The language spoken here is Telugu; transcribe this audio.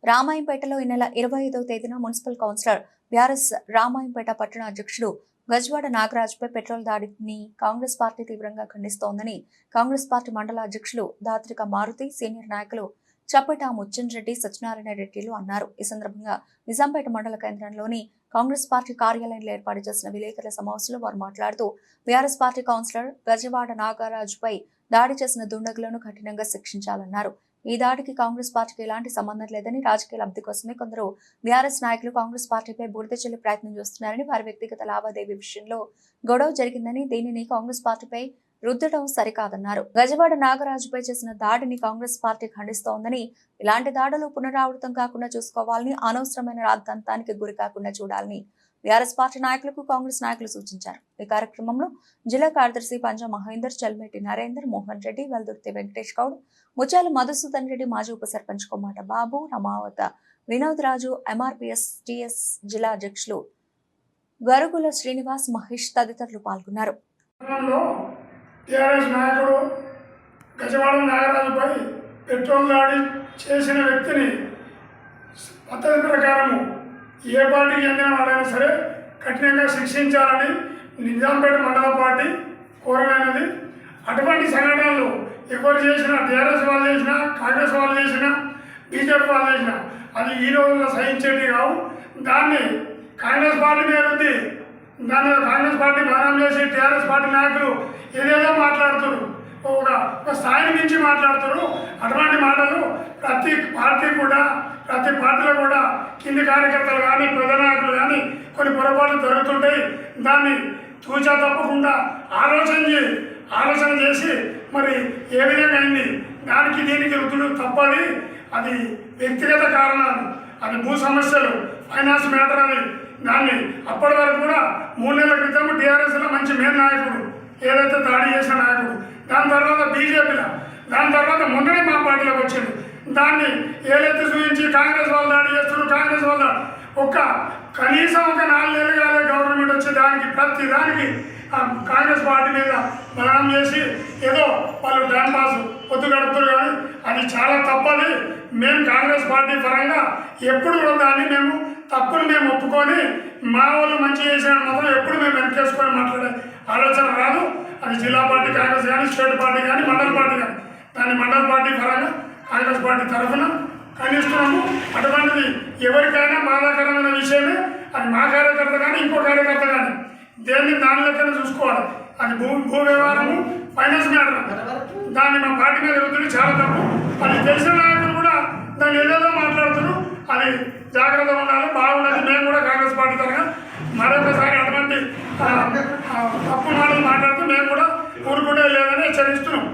రామాయంపేటలో ఈ నెల 25వ తేదీన మున్సిపల్ కౌన్సిలర్ బీఆర్ఎస్ రామాయంపేట పట్టణ అధ్యక్షుడు గజవాడ నాగరాజుపై పెట్రోల్ దాడిని కాంగ్రెస్ పార్టీ తీవ్రంగా ఖండిస్తోందని కాంగ్రెస్ పార్టీ మండల అధ్యక్షులు దాత్రిక మారుతి, సీనియర్ నాయకులు చప్పట ముచ్చన్ రెడ్డి, సత్యనారాయణ రెడ్డిలు అన్నారు. ఈ సందర్భంగా నిజాంపేట మండల కేంద్రంలోని కాంగ్రెస్ పార్టీ కార్యాలయంలో ఏర్పాటు చేసిన విలేకరుల సమావేశంలో వారు మాట్లాడుతూ బీఆర్ఎస్ పార్టీ కౌన్సిలర్ గజవాడ నాగరాజుపై దాడి చేసిన దుండగులను కఠినంగా శిక్షించాలన్నారు. ఈ దాడికి కాంగ్రెస్ పార్టీకి ఎలాంటి సంబంధం లేదని, రాజకీయ లబ్ధి కోసమే కొందరు బీఆర్ఎస్ నాయకులు కాంగ్రెస్ పార్టీపై బురద చల్లే ప్రయత్నం చేస్తున్నారని, వారి వ్యక్తిగత లావాదేవీ విషయంలో గొడవ జరిగిందని, దీనిని కాంగ్రెస్ పార్టీపై రుద్దడం సరికాదన్నారు. గజవాడ నాగరాజుపై చేసిన దాడిని కాంగ్రెస్ పార్టీ ఖండిస్తోందని, ఇలాంటి దాడులు పునరావృతం కాకుండా చూసుకోవాలని, అనవసరమైన రాద్ధాంతానికి గురి కాకుండా చూడాలని బీఆర్ఎస్ పార్టీ నాయకులకు కాంగ్రెస్ నాయకులు సూచించారు. ఈ కార్యక్రమంలో జిల్లా కార్యదర్శి పంజా మహేందర్, చల్మేటి నరేందర్, మోహన్ రెడ్డి, వెల్దుర్తి వెంకటేష్ గౌడ్, ముత్యాల మధుసూదన్ రెడ్డి, మాజీ ఉప సర్పంచ్ కొమ్మాట బాబు, రమావత వినోద్ రాజు, ఎంఆర్పీఎస్ టీఎస్ జిల్లా అధ్యక్షులు గరుగుల శ్రీనివాస్, మహేష్ తదితరులు పాల్గొన్నారు. టీఆర్ఎస్ నాయకుడు గజవాడ నాగరాజుపై పెట్రోల్ దాడి చేసిన వ్యక్తిని పద్ధతి ప్రకారము ఏ పార్టీకి చెందిన వాడైనా సరే కఠినంగా శిక్షించాలని నిజాంపేట మండల పార్టీ కోరమైనది. అటువంటి సంఘటనలు ఎవరు చేసినా, టీఆర్ఎస్ వాళ్ళు చేసినా, కాంగ్రెస్ వాళ్ళు చేసినా, బీజేపీ వాళ్ళు చేసినా అది ఈ రోజుల్లో సహించేవి కావు. దాన్ని కాంగ్రెస్ పార్టీ మీద ఉంది, దాన్ని కాంగ్రెస్ పార్టీ బదనాం చేసి టీఆర్ఎస్ పార్టీ నాయకులు ఏదేదో మాట్లాడుతున్నారు, ఒక స్థాయిని మించి మాట్లాడుతున్నారు. అటువంటి మాటలు ప్రతి పార్టీలో కూడా కింది కార్యకర్తలు కానీ, ప్రధానాయకులు కానీ కొన్ని పొరపాట్లు జరుగుతుంటాయి. దాన్ని తూచా తప్పకుండా ఆలోచన చేసి మరి ఏ విధంగా అయింది, దానికి దీనికి రుతులు తప్పది. అది వ్యక్తిగత కారణాలు, అది భూ సమస్యలు, ఫైనాన్స్ మ్యాటర్ అని దాన్ని అప్పటి వరకు కూడా 3 నెలల క్రితం టీఆర్ఎస్లో మంచి మేన్ నాయకుడు ఏదైతే దాడి చేసిన నాయకుడు, దాని తర్వాత బీజేపీలో, దాని తర్వాత మొన్ననే మా పార్టీలోకి వచ్చిండు. దాన్ని ఏదైతే చూపించి కాంగ్రెస్ వాళ్ళు దాడి చేస్తున్నారు, కాంగ్రెస్ వాళ్ళు కనీసం ఒక 4 నెలలు కాలే గవర్నమెంట్ వచ్చి ప్రతి దానికి కాంగ్రెస్ పార్టీ మీద బదనాం చేసి ఏదో వాళ్ళు టైం పాస్ పొద్దు గడుపుతారు. కానీ అది చాలా తప్పది. మేము కాంగ్రెస్ పార్టీ పరంగా ఎప్పుడు కూడా దాన్ని తప్పును మేము ఒప్పుకొని మా వాళ్ళు మంచి చేసిన మాత్రం ఎప్పుడు మేము వెనకేసుకొని మాట్లాడే ఆలోచన రాదు. అది జిల్లా పార్టీ కాంగ్రెస్ కానీ, స్టేట్ పార్టీ కానీ, మండల పార్టీ కానీ, దాన్ని మండల పార్టీ పరంగా కాంగ్రెస్ పార్టీ తరఫున ఖండిస్తున్నాము. అటువంటిది ఎవరికైనా బాధాకరమైన విషయమే. అది మా కార్యకర్త కానీ, ఇంకో కార్యకర్త కానీ దేన్ని దాని లెక్కనే చూసుకోవాలి. అది భూ వ్యవహారము, ఫైనాన్స్ మ్యాటర్. దాన్ని మా పార్టీ మీద ఎదుగుతుంది చాలా తప్పు. అది తెలిసిన నాయకులు కూడా దాన్ని ఏదేదో మాట్లాడుతున్నారు. అది జాగ్రత్తగా ఉండాలి, బాగుండాలి. మేము కూడా కాంగ్రెస్ పార్టీ తరఫున మరొకసారి అటువంటి తప్పు మాటలు మాట్లాడుతూ మేము కూడా ఊరుకుంటే లేదని హెచ్చరిస్తున్నాం.